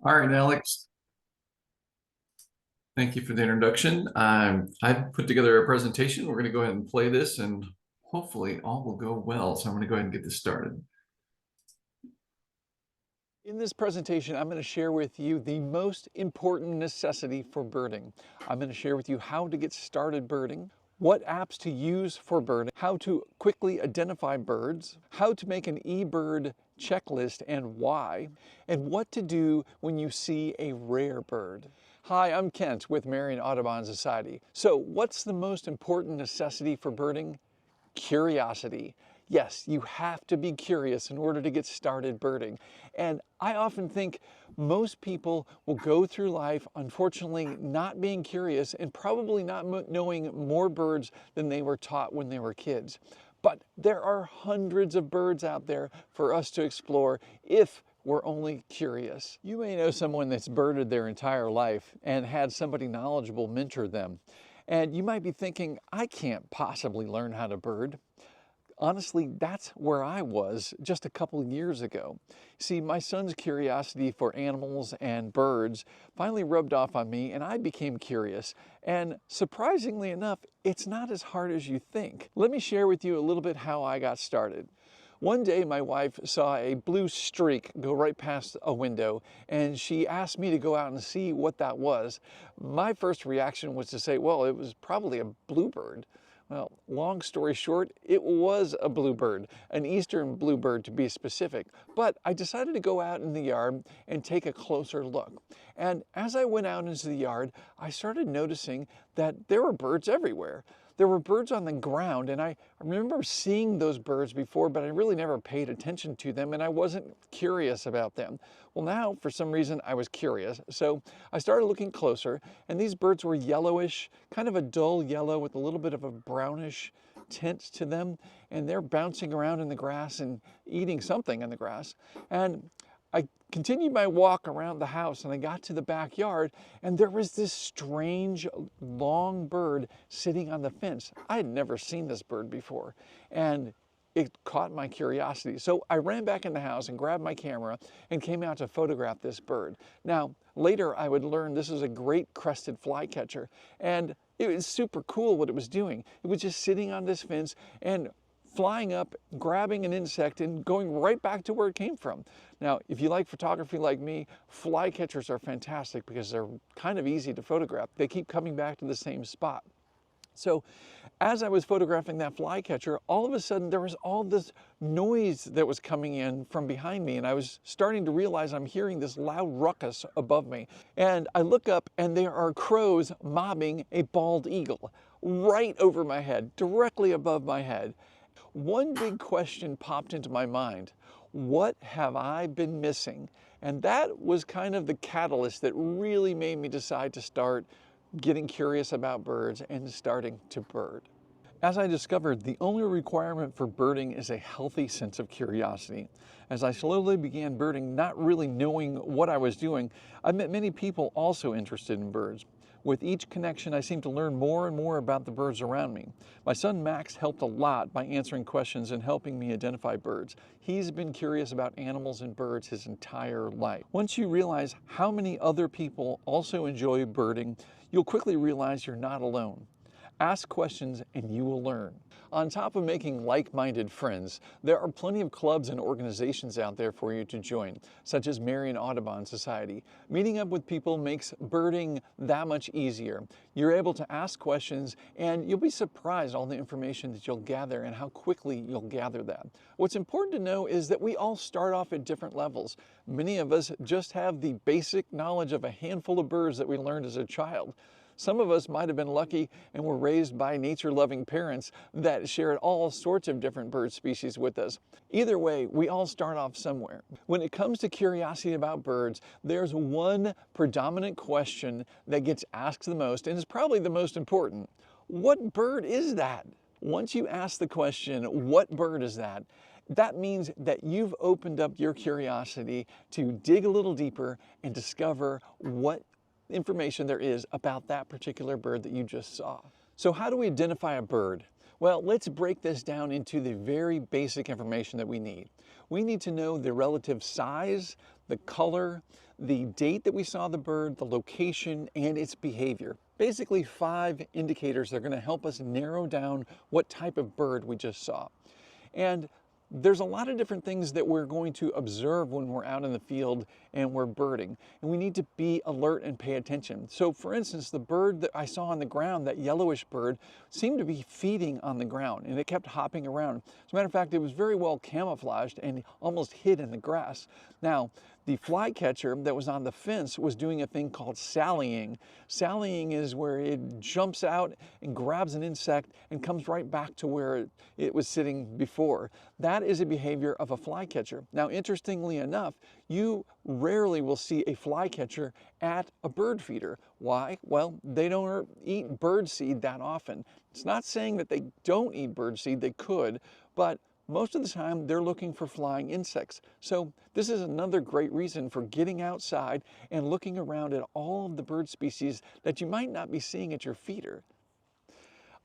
All right, Alex, thank you for the introduction. I've put together a presentation. We're going to go ahead and play this, and hopefully all will go well. So I'm going to go ahead and get this started. In this presentation, I'm going to share with you the most important necessity for birding. I'm going to share with you how to get started birding, what apps to use for birding, how to quickly identify birds, how to make an eBird checklist and why, and what to do when you see a rare bird. Hi, I'm Kent with Marion Audubon Society. So what's the most important necessity for birding? Curiosity. Yes, you have to be curious in order to get started birding. And I often think most people will go through life, unfortunately, not being curious and probably not knowing more birds than they were taught when they were kids. But there are hundreds of birds out there for us to explore if we're only curious. You may know someone that's birded their entire life and had somebody knowledgeable mentor them. And you might be thinking, I can't possibly learn how to bird. Honestly, that's where I was just a couple of years ago. See, my son's curiosity for animals and birds finally rubbed off on me and I became curious. And surprisingly enough, it's not as hard as you think. Let me share with you a little bit how I got started. One day my wife saw a blue streak go right past a window and she asked me to go out and see what that was. My first reaction was to say, well, it was probably a bluebird. Well, long story short, it was a bluebird, an eastern bluebird to be specific, but I decided to go out in the yard and take a closer look. And as I went out into the yard, I started noticing that there were birds everywhere. There were birds on the ground, and I remember seeing those birds before, but I really never paid attention to them, and I wasn't curious about them. Well, now, for some reason, I was curious, so I started looking closer, and these birds were yellowish, kind of a dull yellow with a little bit of a brownish tint to them, and they're bouncing around in the grass and eating something in the grass. And I continued my walk around the house and I got to the backyard and there was this strange long bird sitting on the fence. I had never seen this bird before and it caught my curiosity. So I ran back in the house and grabbed my camera and came out to photograph this bird. Now, later I would learn this is a great crested flycatcher and it was super cool what it was doing. It was just sitting on this fence and flying up, grabbing an insect and going right back to where it came from. Now, if you like photography like me, flycatchers are fantastic because they're kind of easy to photograph. They keep coming back to the same spot. So as I was photographing that flycatcher, all of a sudden there was all this noise that was coming in from behind me and I was starting to realize I'm hearing this loud ruckus above me. And I look up and there are crows mobbing a bald eagle right over my head, directly above my head. One big question popped into my mind. What have I been missing? And that was kind of the catalyst that really made me decide to start getting curious about birds and starting to bird. As I discovered, the only requirement for birding is a healthy sense of curiosity. As I slowly began birding, not really knowing what I was doing, I met many people also interested in birds. With each connection, I seemed to learn more and more about the birds around me. My son Max helped a lot by answering questions and helping me identify birds. He's been curious about animals and birds his entire life. Once you realize how many other people also enjoy birding, you'll quickly realize you're not alone. Ask questions and you will learn. On top of making like-minded friends, there are plenty of clubs and organizations out there for you to join, such as Marion Audubon Society. Meeting up with people makes birding that much easier. You're able to ask questions and you'll be surprised all the information that you'll gather and how quickly you'll gather that. What's important to know is that we all start off at different levels. Many of us just have the basic knowledge of a handful of birds that we learned as a child. Some of us might have been lucky and were raised by nature-loving parents that shared all sorts of different bird species with us. Either way, we all start off somewhere. When it comes to curiosity about birds, there's one predominant question that gets asked the most and is probably the most important. What bird is that? Once you ask the question, what bird is that? That means that you've opened up your curiosity to dig a little deeper and discover what information there is about that particular bird that you just saw. So how do we identify a bird? Well, let's break this down into the very basic information that we need. We need to know the relative size, the color, the date that we saw the bird, the location, and its behavior. Basically 5 indicators that are going to help us narrow down what type of bird we just saw. And there's a lot of different things that we're going to observe when we're out in the field and we're birding, and we need to be alert and pay attention. So for instance, the bird that I saw on the ground, that yellowish bird, seemed to be feeding on the ground, and it kept hopping around. As a matter of fact, it was very well camouflaged and almost hid in the grass. Now, the flycatcher that was on the fence was doing a thing called sallying. Sallying is where it jumps out and grabs an insect and comes right back to where it was sitting before. That is a behavior of a flycatcher. Now, interestingly enough, you rarely will see a flycatcher at a bird feeder. Why? Well, they don't eat birdseed that often. It's not saying that they don't eat birdseed, they could, but most of the time they're looking for flying insects. So this is another great reason for getting outside and looking around at all of the bird species that you might not be seeing at your feeder.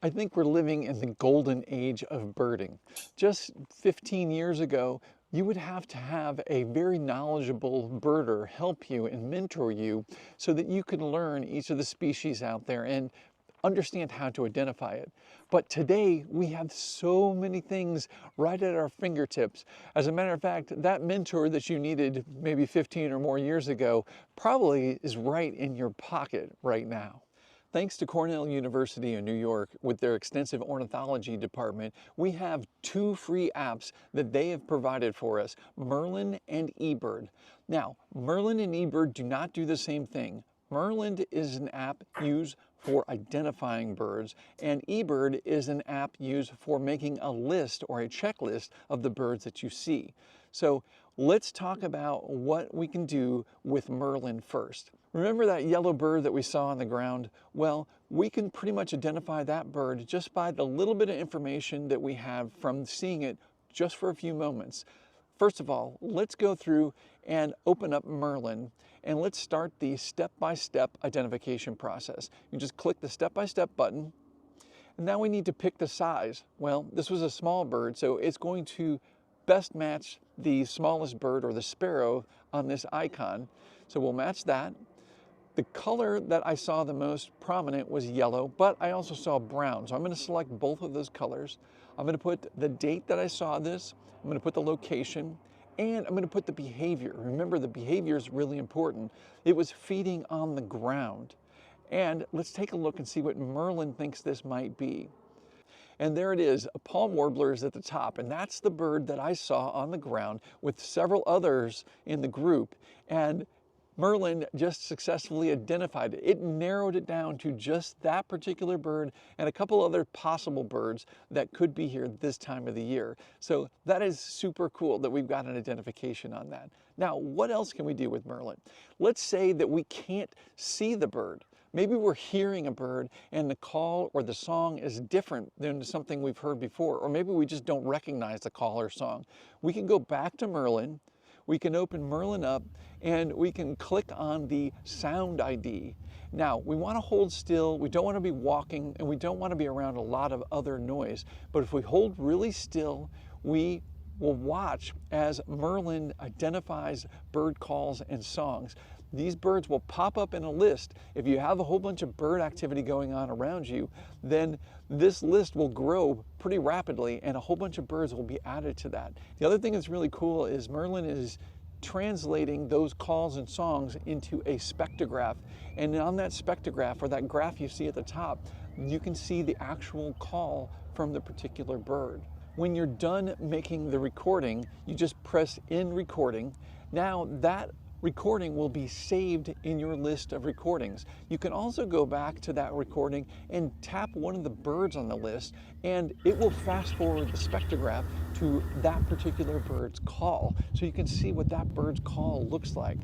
I think we're living in the golden age of birding. Just 15 years ago, you would have to have a very knowledgeable birder help you and mentor you so that you could learn each of the species out there and understand how to identify it. But today we have so many things right at our fingertips. As a matter of fact, that mentor that you needed maybe 15 or more years ago probably is right in your pocket right now. Thanks to Cornell University in New York, with their extensive ornithology department, we have 2 free apps that they have provided for us, Merlin and eBird. Now, Merlin and eBird do not do the same thing. Merlin is an app used for identifying birds, and eBird is an app used for making a list or a checklist of the birds that you see. So let's talk about what we can do with Merlin first. Remember that yellow bird that we saw on the ground? Well, we can pretty much identify that bird just by the little bit of information that we have from seeing it just for a few moments. First of all, let's go through and open up Merlin, and let's start the step-by-step identification process. You just click the step-by-step button, and now we need to pick the size. Well, this was a small bird, so it's going to best match the smallest bird, or the sparrow, on this icon. So we'll match that. The color that I saw the most prominent was yellow, but I also saw brown. So I'm going to select both of those colors. I'm going to put the date that I saw this. I'm going to put the location, and I'm going to put the behavior. Remember, the behavior is really important. It was feeding on the ground. And let's take a look and see what Merlin thinks this might be. And there it is, a palm warbler is at the top, and that's the bird that I saw on the ground with several others in the group. And Merlin just successfully identified it. It narrowed it down to just that particular bird and a couple other possible birds that could be here this time of the year. So that is super cool that we've got an identification on that. Now, what else can we do with Merlin? Let's say that we can't see the bird. Maybe we're hearing a bird and the call or the song is different than something we've heard before, or maybe we just don't recognize the call or song. We can go back to Merlin. We can open Merlin up and we can click on the sound ID. Now, we want to hold still, we don't want to be walking, and we don't want to be around a lot of other noise. But if we hold really still, we will watch as Merlin identifies bird calls and songs. These birds will pop up in a list. If you have a whole bunch of bird activity going on around you, then this list will grow pretty rapidly and a whole bunch of birds will be added to that. The other thing that's really cool is Merlin is translating those calls and songs into a spectrograph. And on that spectrograph, or that graph you see at the top, you can see the actual call from the particular bird. When you're done making the recording, you just press in recording. Now that recording will be saved in your list of recordings. You can also go back to that recording and tap one of the birds on the list, and it will fast forward the spectrograph to that particular bird's call, so you can see what that bird's call looks like.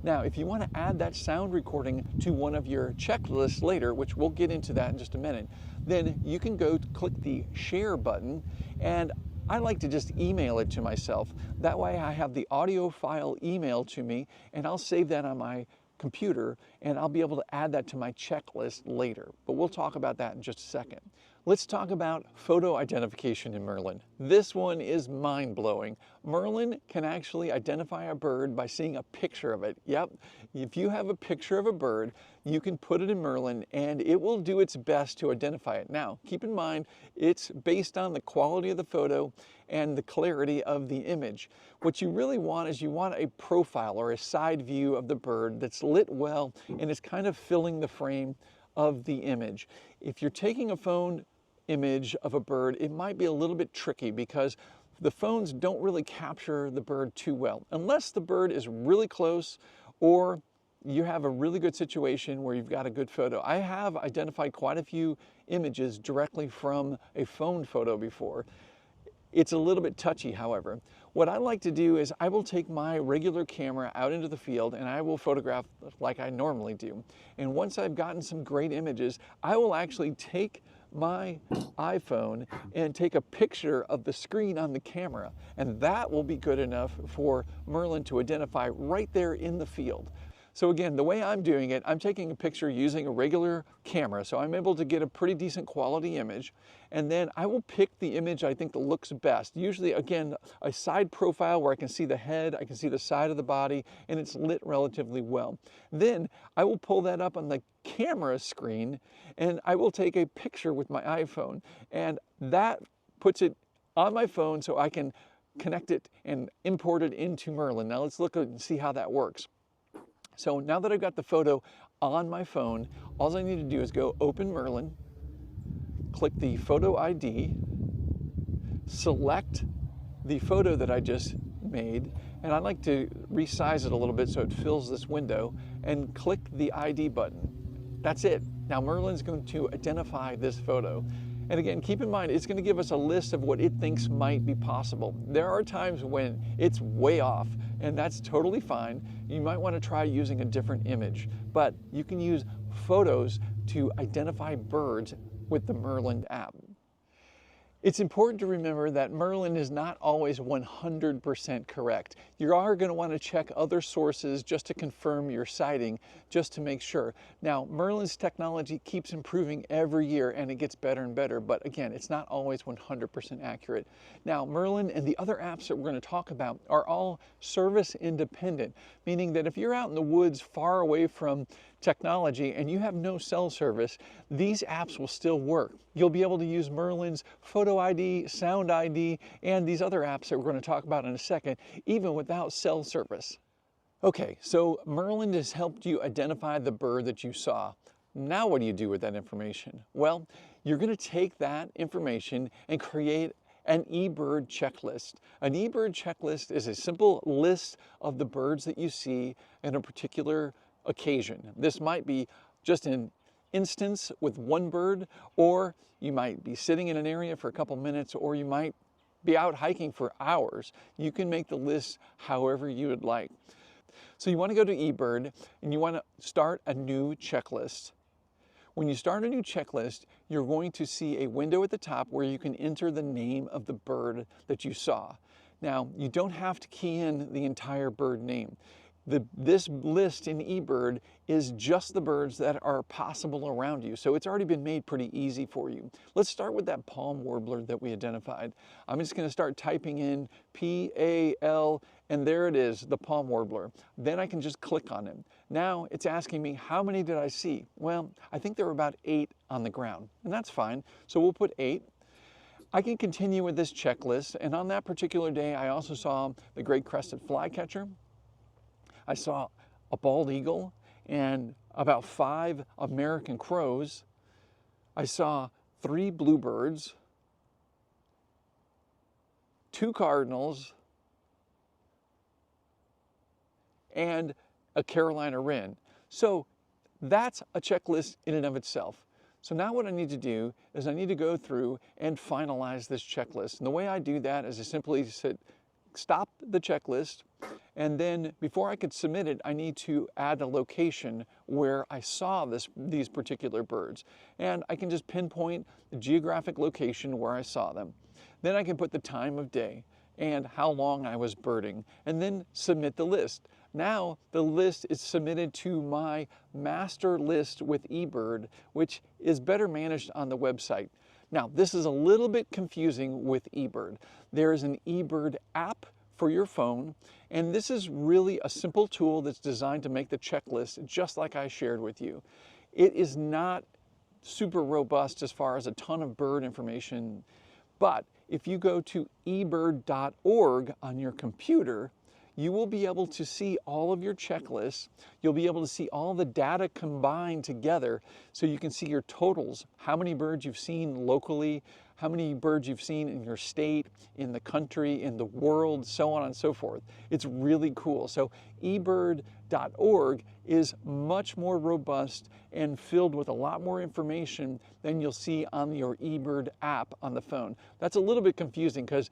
Now, if you want to add that sound recording to one of your checklists later, which we'll get into that in just a minute, then you can go click the share button, and I like to just email it to myself. That way I have the audio file emailed to me, and I'll save that on my computer, and I'll be able to add that to my checklist later. But we'll talk about that in just a second. Let's talk about photo identification in Merlin. This one is mind-blowing. Merlin can actually identify a bird by seeing a picture of it. Yep, if you have a picture of a bird, you can put it in Merlin and it will do its best to identify it. Now, keep in mind, it's based on the quality of the photo and the clarity of the image. What you really want is you want a profile or a side view of the bird that's lit well and is kind of filling the frame of the image. If you're taking a phone image of a bird, it might be a little bit tricky because the phones don't really capture the bird too well, unless the bird is really close or you have a really good situation where you've got a good photo. I have identified quite a few images directly from a phone photo before. It's a little bit touchy, however. What I like to do is I will take my regular camera out into the field and I will photograph like I normally do. And once I've gotten some great images, I will actually take my iPhone and take a picture of the screen on the camera. And that will be good enough for Merlin to identify right there in the field. So again, the way I'm doing it, I'm taking a picture using a regular camera, so I'm able to get a pretty decent quality image, and then I will pick the image I think that looks best. Usually, again, a side profile where I can see the head, I can see the side of the body, and it's lit relatively well. Then I will pull that up on the camera screen, and I will take a picture with my iPhone, and that puts it on my phone so I can connect it and import it into Merlin. Now let's look and see how that works. So now that I've got the photo on my phone, all I need to do is go open Merlin, click the photo ID, select the photo that I just made, and I like to resize it a little bit so it fills this window, and click the ID button. That's it. Now Merlin's going to identify this photo. And again, keep in mind, it's going to give us a list of what it thinks might be possible. There are times when it's way off, and that's totally fine. You might want to try using a different image, but you can use photos to identify birds with the Merlin app. It's important to remember that Merlin is not always 100% correct. You are going to want to check other sources just to confirm your sighting, just to make sure. Now, Merlin's technology keeps improving every year and it gets better and better, but again, it's not always 100% accurate. Now, Merlin and the other apps that we're going to talk about are all service independent, meaning that if you're out in the woods far away from technology and you have no cell service, these apps will still work. You'll be able to use Merlin's photo ID, sound ID, and these other apps that we're going to talk about in a second, even without cell service. Okay, so Merlin has helped you identify the bird that you saw. Now what do you do with that information? Well, you're going to take that information and create an eBird checklist. An eBird checklist is a simple list of the birds that you see in a particular occasion. This might be just an instance with one bird, or you might be sitting in an area for a couple minutes, or you might be out hiking for hours. You can make the list however you would like. So you want to go to eBird and you want to start a new checklist. When you start a new checklist, you're going to see a window at the top where you can enter the name of the bird that you saw. Now, you don't have to key in the entire bird name. This list in eBird is just the birds that are possible around you, so it's already been made pretty easy for you. Let's start with that palm warbler that we identified. I'm just going to start typing in P-A-L, and there it is, the palm warbler. Then I can just click on him. Now it's asking me, how many did I see? Well, I think there were about 8 on the ground, and that's fine. So we'll put 8. I can continue with this checklist, and on that particular day, I also saw the great crested flycatcher. I saw a bald eagle and about 5 American crows. I saw 3 bluebirds, 2 cardinals, and a Carolina wren. So that's a checklist in and of itself. So now what I need to do is I need to go through and finalize this checklist. And the way I do that is I simply stop the checklist, and then before I could submit it, I need to add a location where I saw these particular birds. And I can just pinpoint the geographic location where I saw them. Then I can put the time of day and how long I was birding, and then submit the list. Now the list is submitted to my master list with eBird, which is better managed on the website. Now, this is a little bit confusing with eBird. There is an eBird app for your phone, and this is really a simple tool that's designed to make the checklist just like I shared with you. It is not super robust as far as a ton of bird information, but if you go to ebird.org on your computer, you will be able to see all of your checklists. You'll be able to see all the data combined together so you can see your totals, how many birds you've seen locally, how many birds you've seen in your state, in the country, in the world, so on and so forth. It's really cool. So ebird.org is much more robust and filled with a lot more information than you'll see on your eBird app on the phone. That's a little bit confusing because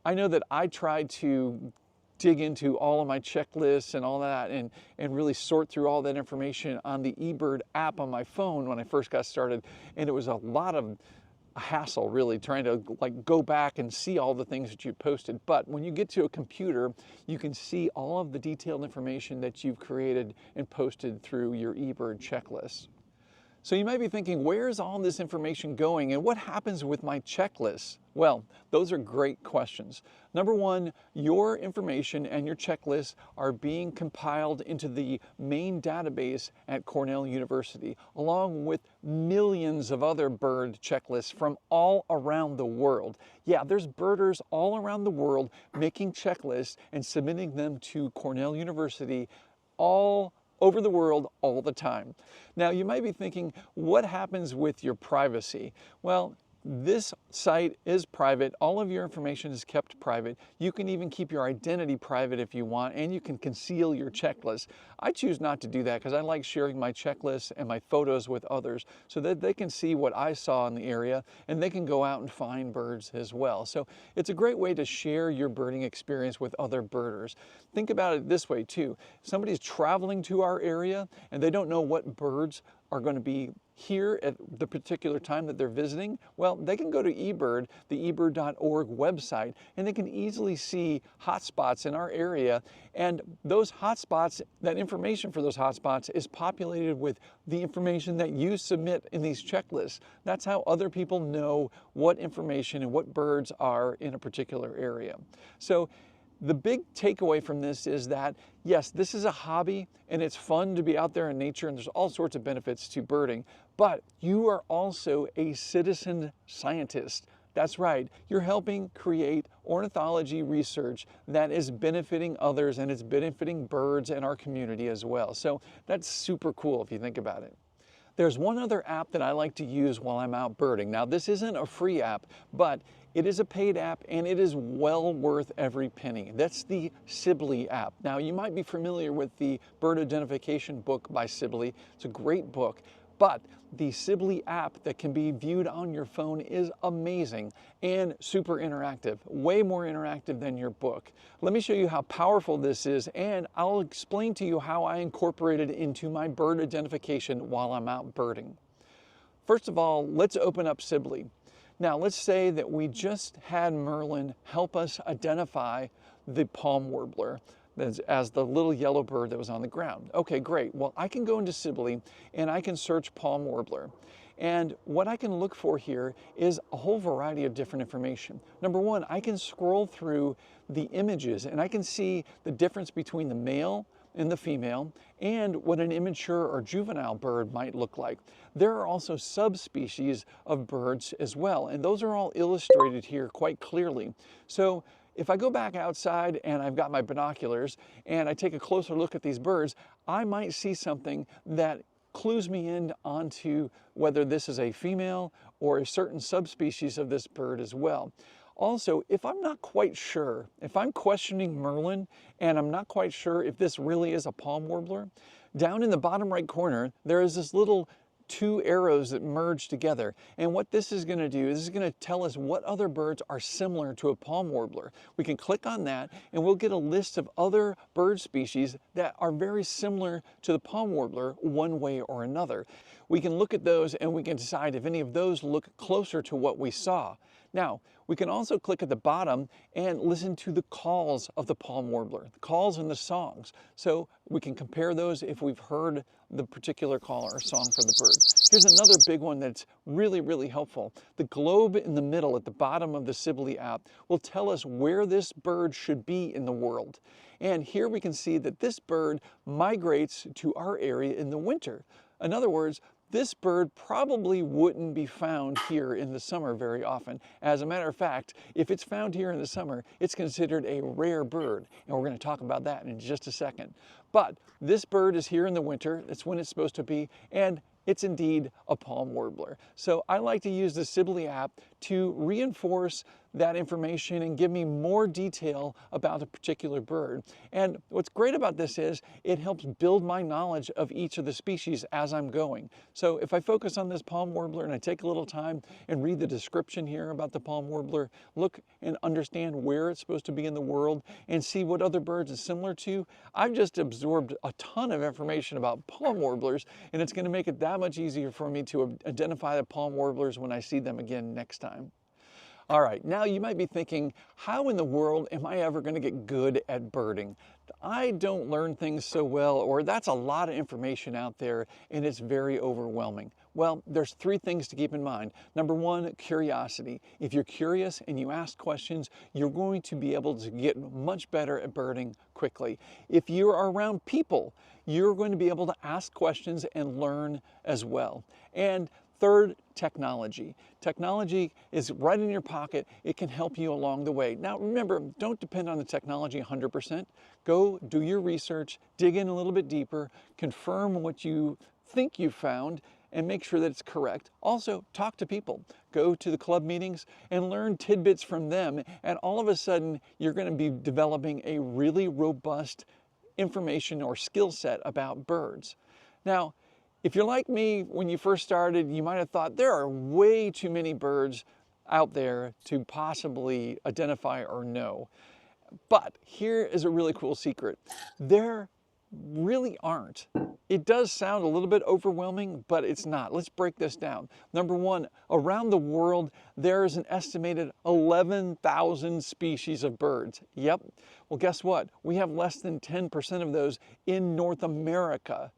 I know that I tried to dig into all of my checklists and all that and really sort through all that information on the eBird app on my phone when I first got started. And it was a lot of hassle really trying to go back and see all the things that you posted. But when you get to a computer, you can see all of the detailed information that you've created and posted through your eBird checklist. So you might be thinking, where's all this information going and what happens with my checklist? Well, those are great questions. Number one, your information and your checklist are being compiled into the main database at Cornell University, along with millions of other bird checklists from all around the world. Yeah, there's birders all around the world making checklists and submitting them to Cornell University all over the world all the time. Now, you might be thinking, what happens with your privacy? Well, this site is private. All of your information is kept private. You can even keep your identity private if you want, and you can conceal your checklist. I choose not to do that because I like sharing my checklists and my photos with others so that they can see what I saw in the area and they can go out and find birds as well. So it's a great way to share your birding experience with other birders. Think about it this way too. Somebody's traveling to our area and they don't know what birds are going to be here at the particular time that they're visiting, well, they can go to eBird, the ebird.org website, and they can easily see hotspots in our area. And those hotspots, that information for those hotspots is populated with the information that you submit in these checklists. That's how other people know what information and what birds are in a particular area. So the big takeaway from this is that, yes, this is a hobby and it's fun to be out there in nature and there's all sorts of benefits to birding, but you are also a citizen scientist. That's right, you're helping create ornithology research that is benefiting others and it's benefiting birds and our community as well. So that's super cool if you think about it. There's one other app that I like to use while I'm out birding. Now, this isn't a free app, but it is a paid app and it is well worth every penny. That's the Sibley app. Now, you might be familiar with the bird identification book by Sibley. It's a great book, but the Sibley app that can be viewed on your phone is amazing and super interactive, way more interactive than your book. Let me show you how powerful this is, and I'll explain to you how I incorporate it into my bird identification while I'm out birding. First of all, let's open up Sibley. Now, let's say that we just had Merlin help us identify the palm warbler as the little yellow bird that was on the ground. Okay, great. Well, I can go into Sibley and I can search palm warbler. And what I can look for here is a whole variety of different information. Number one, I can scroll through the images and I can see the difference between the male and the female and what an immature or juvenile bird might look like. There are also subspecies of birds as well, and those are all illustrated here quite clearly. So if I go back outside and I've got my binoculars and I take a closer look at these birds, I might see something that clues me in onto whether this is a female or a certain subspecies of this bird as well. Also, if I'm not quite sure, if I'm questioning Merlin and I'm not quite sure if this really is a palm warbler, down in the bottom right corner, there is this little two arrows that merge together. And what this is going to do is this is going to tell us what other birds are similar to a palm warbler. We can click on that and we'll get a list of other bird species that are very similar to the palm warbler one way or another. We can look at those and we can decide if any of those look closer to what we saw. Now, we can also click at the bottom and listen to the calls of the palm warbler, the calls and the songs. So we can compare those if we've heard the particular call or song for the bird. Here's another big one that's really helpful. The globe in the middle at the bottom of the Sibley app will tell us where this bird should be in the world. And here we can see that this bird migrates to our area in the winter. In other words, this bird probably wouldn't be found here in the summer very often. As a matter of fact, if it's found here in the summer, it's considered a rare bird. And we're going to talk about that in just a second. But this bird is here in the winter. That's when it's supposed to be. And it's indeed a palm warbler. So I like to use the Sibley app to reinforce that information and give me more detail about a particular bird. And what's great about this is it helps build my knowledge of each of the species as I'm going. So if I focus on this palm warbler and I take a little time and read the description here about the palm warbler, look and understand where it's supposed to be in the world and see what other birds it's similar to, I've just absorbed a ton of information about palm warblers, and it's going to make it that much easier for me to identify the palm warblers when I see them again next time. All right, now you might be thinking, how in the world am I ever going to get good at birding? I don't learn things so well, or that's a lot of information out there and it's very overwhelming. Well, there's three things to keep in mind. Number one, curiosity. If you're curious and you ask questions, you're going to be able to get much better at birding quickly. If you're around people, you're going to be able to ask questions and learn as well. And third, technology. Technology is right in your pocket. It can help you along the way. Now remember, don't depend on the technology 100%. Go do your research, dig in a little bit deeper, confirm what you think you found, and make sure that it's correct. Also, talk to people. Go to the club meetings and learn tidbits from them, and all of a sudden, you're going to be developing a really robust information or skill set about birds. Now, if you're like me, when you first started, you might have thought there are way too many birds out there to possibly identify or know. But here is a really cool secret. There really aren't. It does sound a little bit overwhelming, but it's not. Let's break this down. Number one, around the world, there is an estimated 11,000 species of birds. Yep. Well, guess what? We have less than 10% of those in North America.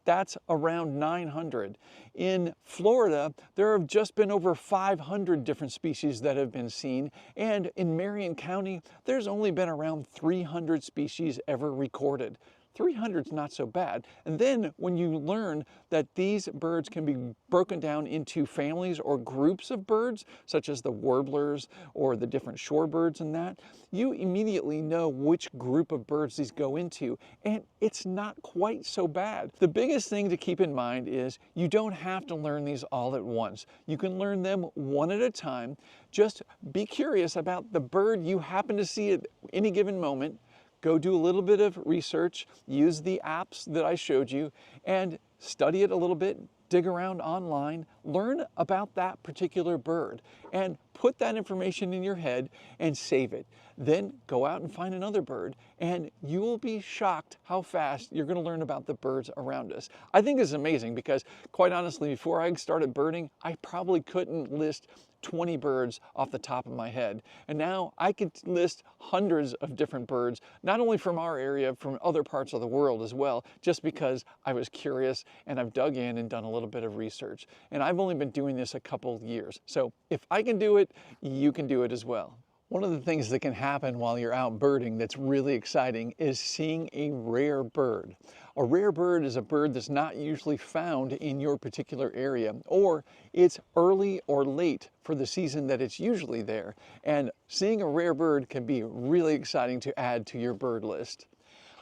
That's around 900. In Florida, there have just been over 500 different species that have been seen, and in Marion County, there's only been around 300 species ever recorded. 300 is not so bad. And then when you learn that these birds can be broken down into families or groups of birds, such as the warblers or the different shorebirds and that, you immediately know which group of birds these go into, and it's not quite so bad. The biggest thing to keep in mind is you don't have to learn these all at once. You can learn them one at a time. Just be curious about the bird you happen to see at any given moment. Go do a little bit of research, use the apps that I showed you, and study it a little bit, dig around online, learn about that particular bird, and put that information in your head and save it. Then go out and find another bird, and you will be shocked how fast you're going to learn about the birds around us. I think this is amazing because, quite honestly, before I started birding, I probably couldn't list 20 birds off the top of my head. And now I could list hundreds of different birds, not only from our area, from other parts of the world as well, just because I was curious and I've dug in and done a little bit of research. And I've only been doing this a couple of years. So if I can do it, you can do it as well. One of the things that can happen while you're out birding that's really exciting is seeing a rare bird. A rare bird is a bird that's not usually found in your particular area, or it's early or late for the season that it's usually there. And seeing a rare bird can be really exciting to add to your bird list.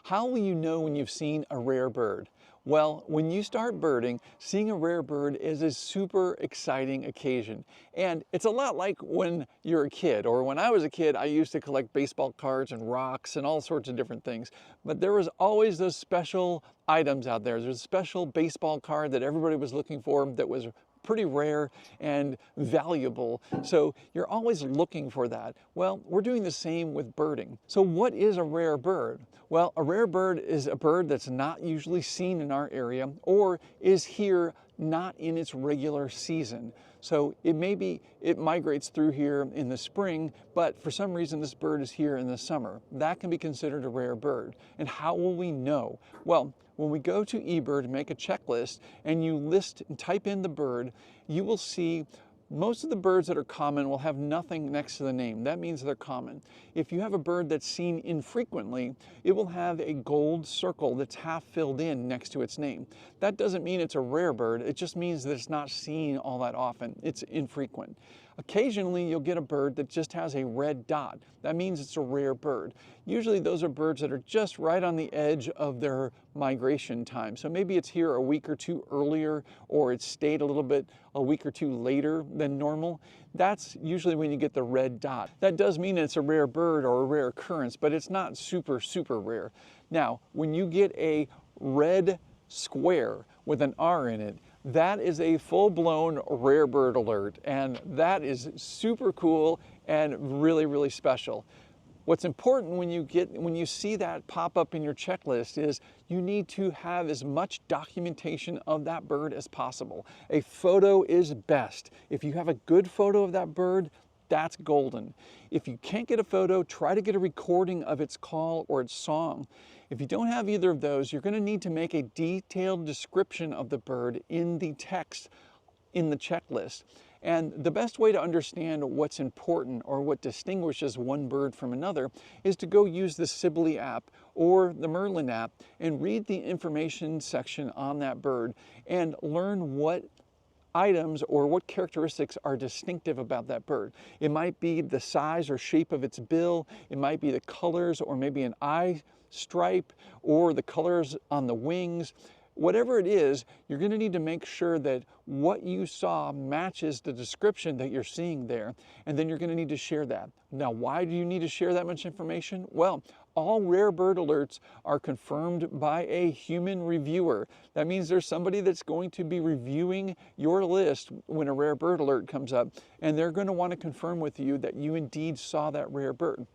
How will you know when you've seen a rare bird? Well, when you start birding, seeing a rare bird is a super exciting occasion. And it's a lot like when you're a kid, or when I was a kid, I used to collect baseball cards and rocks and all sorts of different things. But there was always those special items out there. There's a special baseball card that everybody was looking for that was pretty rare and valuable. So you're always looking for that. Well, we're doing the same with birding. So what is a rare bird? Well, a rare bird is a bird that's not usually seen in our area or is here not in its regular season. So it migrates through here in the spring, but for some reason this bird is here in the summer. That can be considered a rare bird. And how will we know? Well, when we go to eBird and make a checklist and you list and type in the bird, you will see most of the birds that are common will have nothing next to the name. That means they're common. If you have a bird that's seen infrequently, it will have a gold circle that's half filled in next to its name. That doesn't mean it's a rare bird. It just means that it's not seen all that often. It's infrequent. Occasionally, you'll get a bird that just has a red dot. That means it's a rare bird. Usually those are birds that are just right on the edge of their migration time. So maybe it's here a week or two earlier, or it's stayed a week or two later than normal. That's usually when you get the red dot. That does mean it's a rare bird or a rare occurrence, but it's not super, super rare. Now, when you get a red square with an R in it, that is a full-blown rare bird alert, and that is super cool and really, really special. What's important when you see that pop up in your checklist is you need to have as much documentation of that bird as possible. A photo is best. If you have a good photo of that bird, that's golden. If you can't get a photo, try to get a recording of its call or its song. If you don't have either of those, you're going to need to make a detailed description of the bird in the text in the checklist. And the best way to understand what's important or what distinguishes one bird from another is to go use the Sibley app or the Merlin app and read the information section on that bird and learn what items or what characteristics are distinctive about that bird. It might be the size or shape of its bill, it might be the colors or maybe an eye stripe or the colors on the wings. Whatever it is, you're going to need to make sure that what you saw matches the description that you're seeing there, and then you're going to need to share that. Now, why do you need to share that much information? Well, all rare bird alerts are confirmed by a human reviewer. That means there's somebody that's going to be reviewing your list when a rare bird alert comes up, and they're going to want to confirm with you that you indeed saw that rare bird.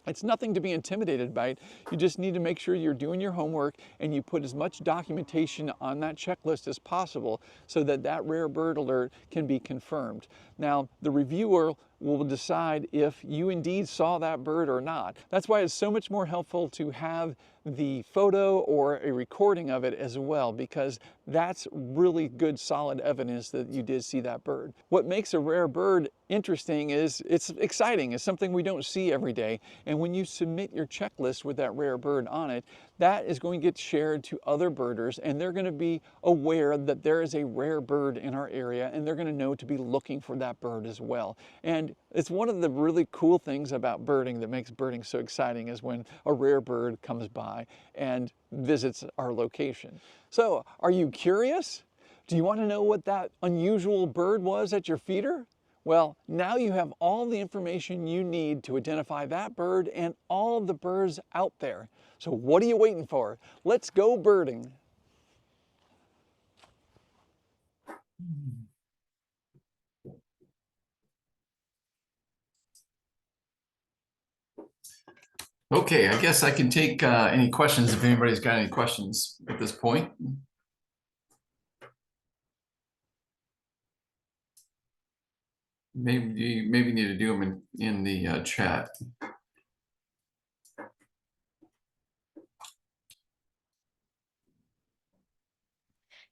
It's nothing to be intimidated by it. You just need to make sure you're doing your homework and you put as much documentation on that checklist as possible so that that rare bird alert can be confirmed. Now, the reviewer will decide if you indeed saw that bird or not. That's why it's so much more helpful to have the photo or a recording of it as well, because that's really good solid evidence that you did see that bird. What makes a rare bird interesting is it's exciting. It's something we don't see every day. And when you submit your checklist with that rare bird on it, that is going to get shared to other birders, and they're going to be aware that there is a rare bird in our area, and they're going to know to be looking for that bird as well. And it's one of the really cool things about birding that makes birding so exciting is when a rare bird comes by and visits our location. So, are you curious? Do you want to know what that unusual bird was at your feeder? Well, now you have all the information you need to identify that bird and all the birds out there. So what are you waiting for? Let's go birding. Okay, I guess I can take any questions if anybody's got any questions at this point. Maybe need to do them in the chat.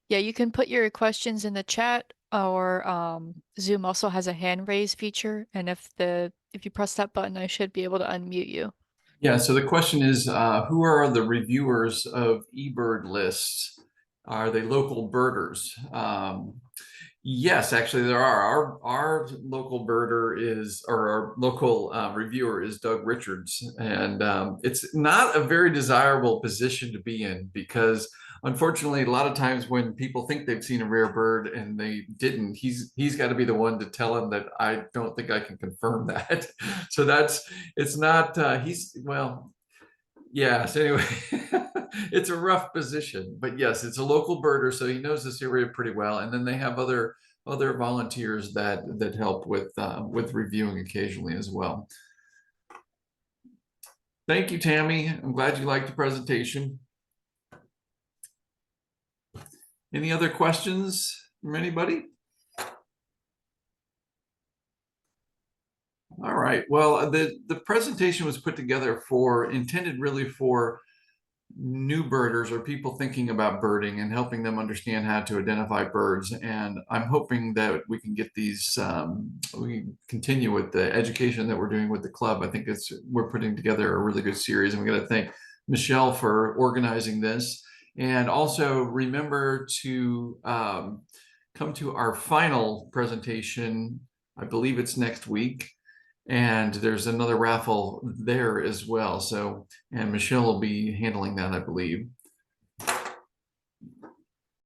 Yeah, you can put your questions in the chat, or Zoom also has a hand raise feature, and if you press that button, I should be able to unmute you. Yeah, so the question is, who are the reviewers of eBird lists? Are they local birders? Yes, actually there are. Our local birder is, or our local reviewer is Doug Richards. And it's not a very desirable position to be in because unfortunately, a lot of times when people think they've seen a rare bird and they didn't, he's got to be the one to tell them that I don't think I can confirm that. So it's not, well, yeah, so anyway, it's a rough position, but yes, it's a local birder, so he knows this area pretty well. And then they have other other volunteers that help with reviewing occasionally as well. Thank you, Tammy. I'm glad you liked the presentation. Any other questions from anybody? All right. Well, the presentation was put together intended really for new birders or people thinking about birding and helping them understand how to identify birds. And I'm hoping that we can get these, we continue with the education that we're doing with the club. I think we're putting together a really good series, and we got to thank Michelle for organizing this. And also remember to come to our final presentation. I believe it's next week. And there's another raffle there as well. So, and Michelle will be handling that, I believe.